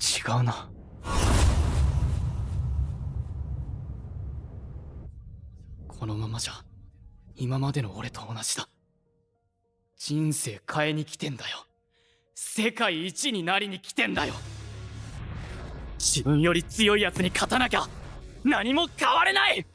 違うな。このままじゃ今までの俺と同じだ。人生変えに来てんだよ。世界一になりに来てんだよ。自分より強いやつに勝たなきゃ何も変われない。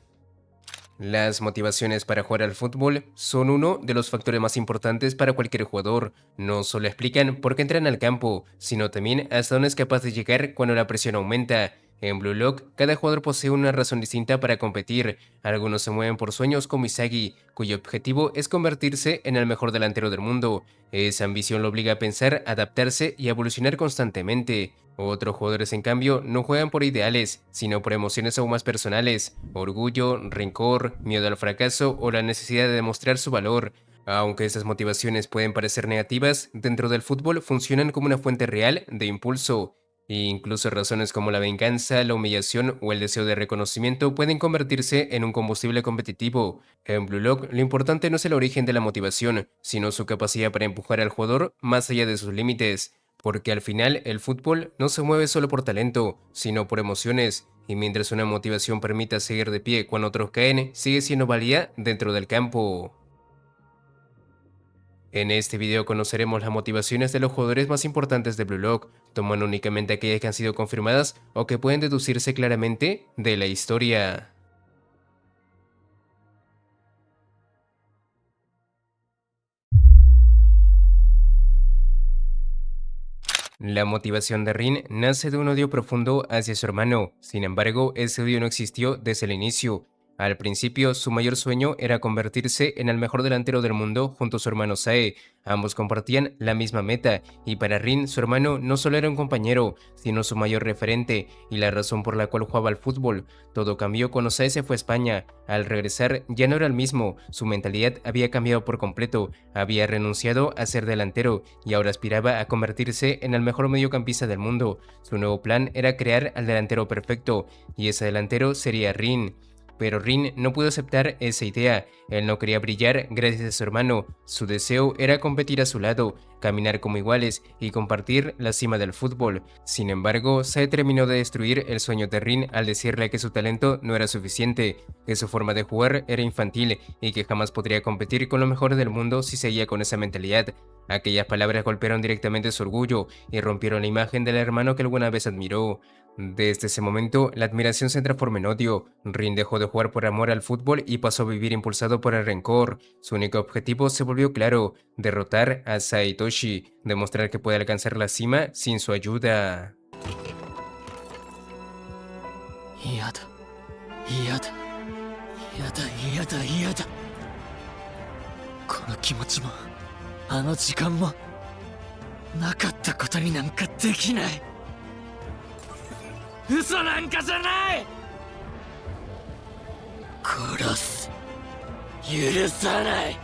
Las motivaciones para jugar al fútbol son uno de los factores más importantes para cualquier jugador. No solo explican por qué entran al campo, sino también hasta dónde es capaz de llegar cuando la presión aumenta. En Blue Lock, cada jugador posee una razón distinta para competir. Algunos se mueven por sueños como Isagi, cuyo objetivo es convertirse en el mejor delantero del mundo. Esa ambición lo obliga a pensar, adaptarse y a evolucionar constantemente. Otros jugadores, en cambio, no juegan por ideales, sino por emociones aún más personales: orgullo, rencor, miedo al fracaso o la necesidad de demostrar su valor. Aunque estas motivaciones pueden parecer negativas, dentro del fútbol funcionan como una fuente real de impulso. Incluso razones como la venganza, la humillación o el deseo de reconocimiento pueden convertirse en un combustible competitivo. En Blue Lock, lo importante no es el origen de la motivación, sino su capacidad para empujar al jugador más allá de sus límites. Porque al final el fútbol no se mueve solo por talento, sino por emociones, y mientras una motivación permita seguir de pie cuando otros caen, sigue siendo válida dentro del campo. En este video conoceremos las motivaciones de los jugadores más importantes de Blue Lock, tomando únicamente aquellas que han sido confirmadas o que pueden deducirse claramente de la historia. La motivación de Rin nace de un odio profundo hacia su hermano. Sin embargo, ese odio no existió desde el inicio. Al principio, su mayor sueño era convertirse en el mejor delantero del mundo junto a su hermano Sae. Ambos compartían la misma meta, y para Rin, su hermano no solo era un compañero, sino su mayor referente y la razón por la cual jugaba al fútbol. Todo cambió cuando Sae se fue a España. Al regresar, ya no era el mismo, su mentalidad había cambiado por completo, había renunciado a ser delantero y ahora aspiraba a convertirse en el mejor mediocampista del mundo. Su nuevo plan era crear al delantero perfecto, y ese delantero sería Rin. Pero Rin no pudo aceptar esa idea. Él no quería brillar gracias a su hermano. Su deseo era competir a su lado, caminar como iguales y compartir la cima del fútbol. Sin embargo, Sae terminó de destruir el sueño de Rin al decirle que su talento no era suficiente, que su forma de jugar era infantil y que jamás podría competir con los mejores del mundo si seguía con esa mentalidad. Aquellas palabras golpearon directamente su orgullo y rompieron la imagen del hermano que alguna vez admiró. Desde ese momento, la admiración se transformó en odio. Rin dejó de jugar por amor al fútbol y pasó a vivir impulsado por el rencor. Su único objetivo se volvió claro: derrotar a Saitoshi, demostrar que puede alcanzar la cima sin su ayuda. 嫌だ嫌だ嫌だ嫌だ嫌だ。この気持ちもあの時間もなかったことになんかできない。嘘なんかじゃない。殺す。許さない。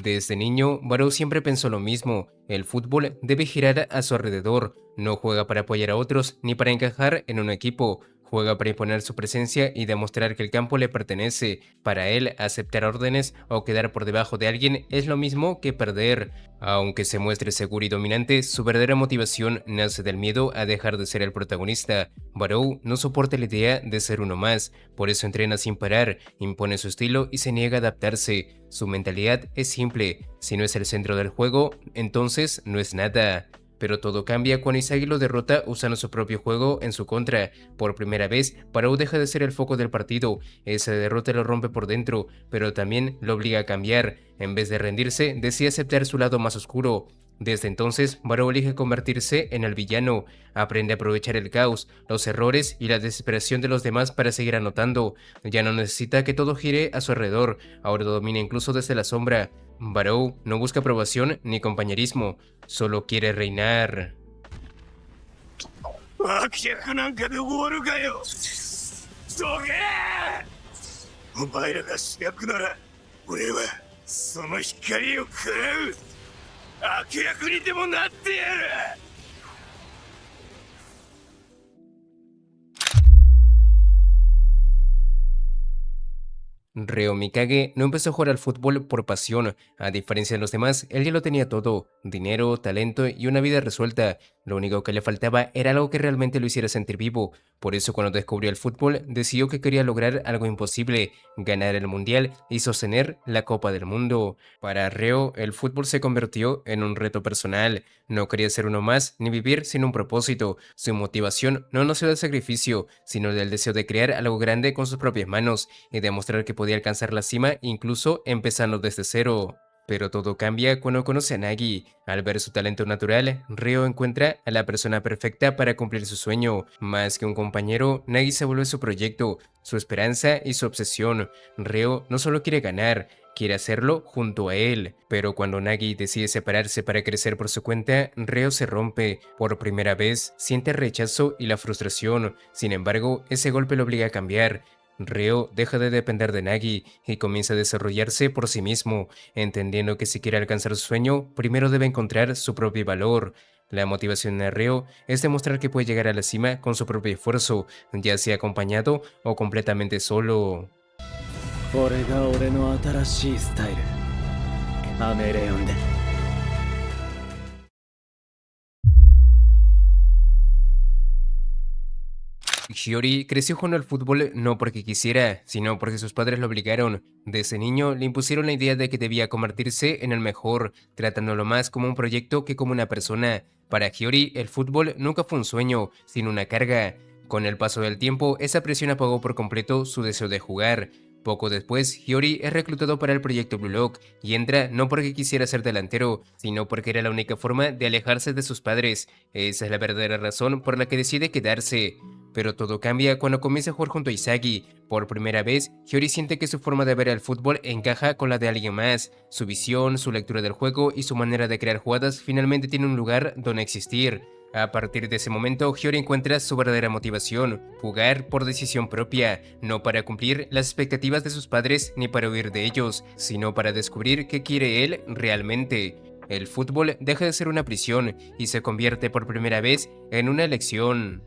Desde niño, Barou siempre pensó lo mismo: el fútbol debe girar a su alrededor, no juega para apoyar a otros ni para encajar en un equipo, juega para imponer su presencia y demostrar que el campo le pertenece. Para él, aceptar órdenes o quedar por debajo de alguien es lo mismo que perder. Aunque se muestre seguro y dominante, su verdadera motivación nace del miedo a dejar de ser el protagonista. Barou no soporta la idea de ser uno más, por eso entrena sin parar, impone su estilo y se niega a adaptarse. Su mentalidad es simple: si no es el centro del juego, entonces no es nada. Pero todo cambia cuando Isagi lo derrota usando su propio juego en su contra. Por primera vez, Barou deja de ser el foco del partido. Esa derrota lo rompe por dentro, pero también lo obliga a cambiar. En vez de rendirse, decide aceptar su lado más oscuro. Desde entonces, Barou elige convertirse en el villano. Aprende a aprovechar el caos, los errores y la desesperación de los demás para seguir anotando. Ya no necesita que todo gire a su alrededor, ahora domina incluso desde la sombra. Barou no busca aprobación ni compañerismo, solo quiere reinar. 脇役なんかで終わるかよ。どけー！お前らが主役なら俺はその光を食らう。悪役にでもなってやる。Ryo Mikage no empezó a jugar al fútbol por pasión. A diferencia de los demás, él ya lo tenía todo: dinero, talento y una vida resuelta. Lo único que le faltaba era algo que realmente lo hiciera sentir vivo. Por eso, cuando descubrió el fútbol, decidió que quería lograr algo imposible: ganar el mundial y sostener la Copa del Mundo. Para Ryo, el fútbol se convirtió en un reto personal. No quería ser uno más ni vivir sin un propósito. Su motivación no nació del sacrificio, sino del deseo de crear algo grande con sus propias manos y demostrar que podía alcanzar la cima incluso empezando desde cero. Pero todo cambia cuando conoce a Nagi. Al ver su talento natural, Ryo encuentra a la persona perfecta para cumplir su sueño. Más que un compañero, Nagi se vuelve su proyecto, su esperanza y su obsesión. Ryo no solo quiere ganar, quiere hacerlo junto a él. Pero cuando Nagi decide separarse para crecer por su cuenta, Ryo se rompe. Por primera vez, siente el rechazo y la frustración. Sin embargo, ese golpe lo obliga a cambiar. Ryo deja de depender de Nagi y comienza a desarrollarse por sí mismo, entendiendo que si quiere alcanzar su sueño, primero debe encontrar su propio valor. La motivación de Ryo es demostrar que puede llegar a la cima con su propio esfuerzo, ya sea acompañado o completamente solo. これが俺の新しいスタイル。カメレオンで。Hiyori creció jugando al fútbol no porque quisiera, sino porque sus padres lo obligaron. Desde niño le impusieron la idea de que debía convertirse en el mejor, tratándolo más como un proyecto que como una persona. Para Hiyori, el fútbol nunca fue un sueño, sino una carga. Con el paso del tiempo, esa presión apagó por completo su deseo de jugar. Poco después, Hiyori es reclutado para el proyecto Blue Lock y entra no porque quisiera ser delantero, sino porque era la única forma de alejarse de sus padres. Esa es la verdadera razón por la que decide quedarse. Pero todo cambia cuando comienza a jugar junto a Isagi. Por primera vez, Hiyori siente que su forma de ver el fútbol encaja con la de alguien más. Su visión, su lectura del juego y su manera de crear jugadas finalmente tienen un lugar donde existir. A partir de ese momento, Hiyori encuentra su verdadera motivación: jugar por decisión propia, no para cumplir las expectativas de sus padres ni para huir de ellos, sino para descubrir qué quiere él realmente. El fútbol deja de ser una prisión y se convierte por primera vez en una elección.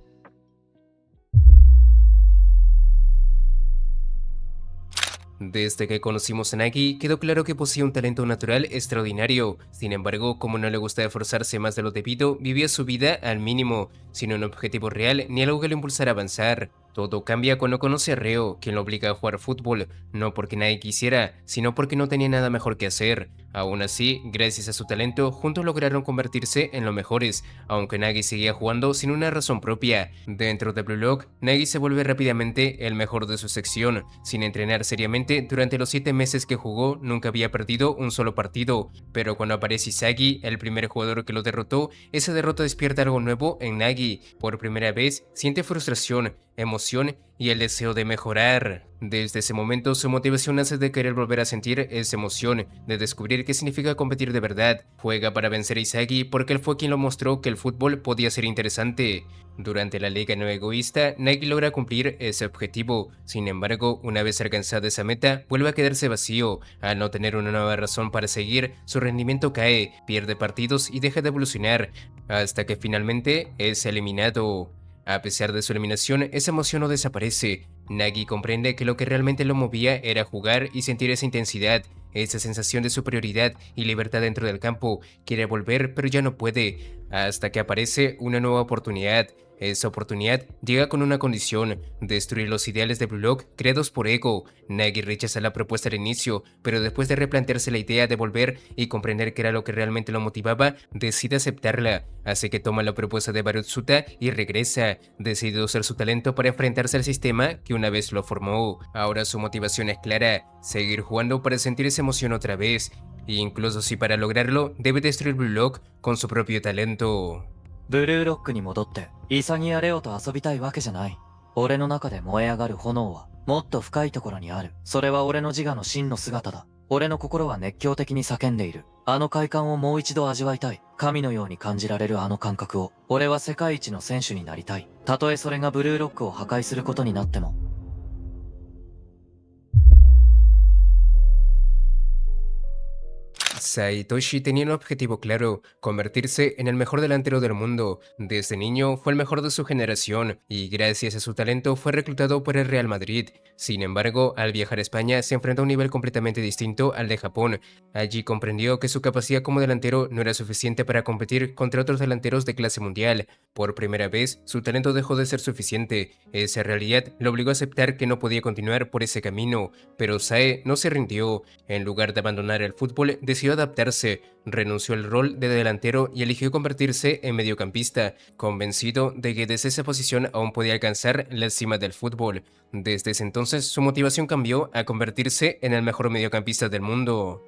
Desde que conocimos a Nagi, quedó claro que poseía un talento natural extraordinario. Sin embargo, como no le gustaba esforzarse más de lo debido, vivía su vida al mínimo, sin un objetivo real ni algo que lo impulsara a avanzar. Todo cambia cuando conoce a Ryo, quien lo obliga a jugar fútbol, no porque nadie quisiera, sino porque no tenía nada mejor que hacer. Aún así, gracias a su talento, juntos lograron convertirse en los mejores, aunque Nagi seguía jugando sin una razón propia. Dentro de Blue Lock, Nagi se vuelve rápidamente el mejor de su sección. Sin entrenar seriamente, durante los 7 meses que jugó, nunca había perdido un solo partido. Pero cuando aparece Isagi, el primer jugador que lo derrotó, esa derrota despierta algo nuevo en Nagi. Por primera vez, siente frustración, emoción y el deseo de mejorar. Desde ese momento, su motivación nace de querer volver a sentir esa emoción, de descubrir qué significa competir de verdad. Juega para vencer a Isagi porque él fue quien lo mostró que el fútbol podía ser interesante. Durante la Liga No Egoísta, Nagi logra cumplir ese objetivo. Sin embargo, una vez alcanzada esa meta, vuelve a quedarse vacío. Al no tener una nueva razón para seguir, su rendimiento cae, pierde partidos y deja de evolucionar, hasta que finalmente es eliminado. A pesar de su eliminación, esa emoción no desaparece. Nagi comprende que lo que realmente lo movía era jugar y sentir esa intensidad, esa sensación de superioridad y libertad dentro del campo. Quiere volver, pero ya no puede, hasta que aparece una nueva oportunidad. Esa oportunidad llega con una condición: destruir los ideales de Blue Lock creados por Ego. Nagi rechaza la propuesta al inicio, pero después de replantearse la idea de volver y comprender que era lo que realmente lo motivaba, decide aceptarla. Así que toma la propuesta de Barutsuta y regresa, decidido usar su talento para enfrentarse al sistema que una vez lo formó. Ahora su motivación es clara: seguir jugando para sentir esa emoción otra vez, e incluso si para lograrlo debe destruir Blue Lock con su propio talento. ブルーロックに戻って潔やレオと遊びたいわけじゃない。俺の中で燃え上がる炎はもっと深いところにある。それは俺の自我の真の姿だ。俺の心は熱狂的に叫んでいる。あの快感をもう一度味わいたい。神のように感じられるあの感覚を。俺は世界一の選手になりたい。たとえそれがブルーロックを破壊することになっても。Saitoshi tenía un objetivo claro, convertirse en el mejor delantero del mundo. Desde niño fue el mejor de su generación y gracias a su talento fue reclutado por el Real Madrid. Sin embargo, al viajar a España se enfrentó a un nivel completamente distinto al de Japón. Allí comprendió que su capacidad como delantero no era suficiente para competir contra otros delanteros de clase mundial. Por primera vez, su talento dejó de ser suficiente. Esa realidad lo obligó a aceptar que no podía continuar por ese camino, pero Sae no se rindió. En lugar de abandonar el fútbol, decidió adaptarse, renunció al rol de delantero y eligió convertirse en mediocampista, convencido de que desde esa posición aún podía alcanzar la cima del fútbol. Desde ese entonces, su motivación cambió a convertirse en el mejor mediocampista del mundo.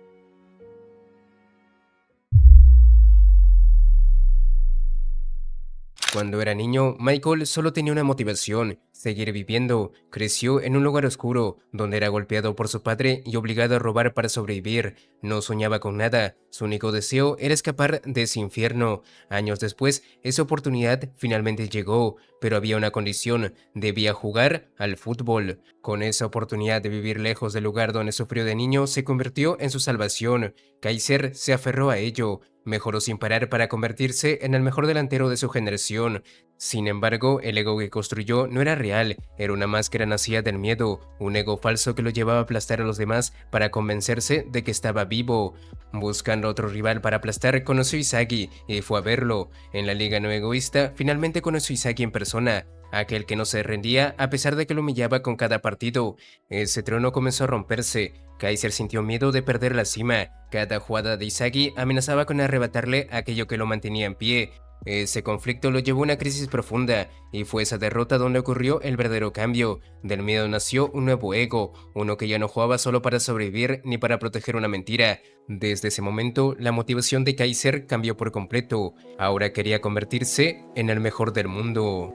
Cuando era niño, Michael solo tenía una motivación: seguir viviendo. Creció en un lugar oscuro, donde era golpeado por su padre y obligado a robar para sobrevivir. No soñaba con nada, su único deseo era escapar de ese infierno. Años después, esa oportunidad finalmente llegó, pero había una condición: debía jugar al fútbol. Con esa oportunidad de vivir lejos del lugar donde sufrió de niño, se convirtió en su salvación. Kaiser se aferró a ello. Mejoró sin parar para convertirse en el mejor delantero de su generación. Sin embargo, el ego que construyó no era real, era una máscara nacida del miedo, un ego falso que lo llevaba a aplastar a los demás para convencerse de que estaba vivo. Buscando otro rival para aplastar, conoció a Izagi y fue a verlo. En la Liga No Egoísta, finalmente conoció a Izagi en persona, aquel que no se rendía a pesar de que lo humillaba con cada partido. Ese trono comenzó a romperse. Kaiser sintió miedo de perder la cima. Cada jugada de Izagi amenazaba con arrebatarle aquello que lo mantenía en pie. Ese conflicto lo llevó a una crisis profunda, y fue esa derrota donde ocurrió el verdadero cambio. Del miedo nació un nuevo ego, uno que ya no jugaba solo para sobrevivir ni para proteger una mentira. Desde ese momento, la motivación de Kaiser cambió por completo. Ahora quería convertirse en el mejor del mundo.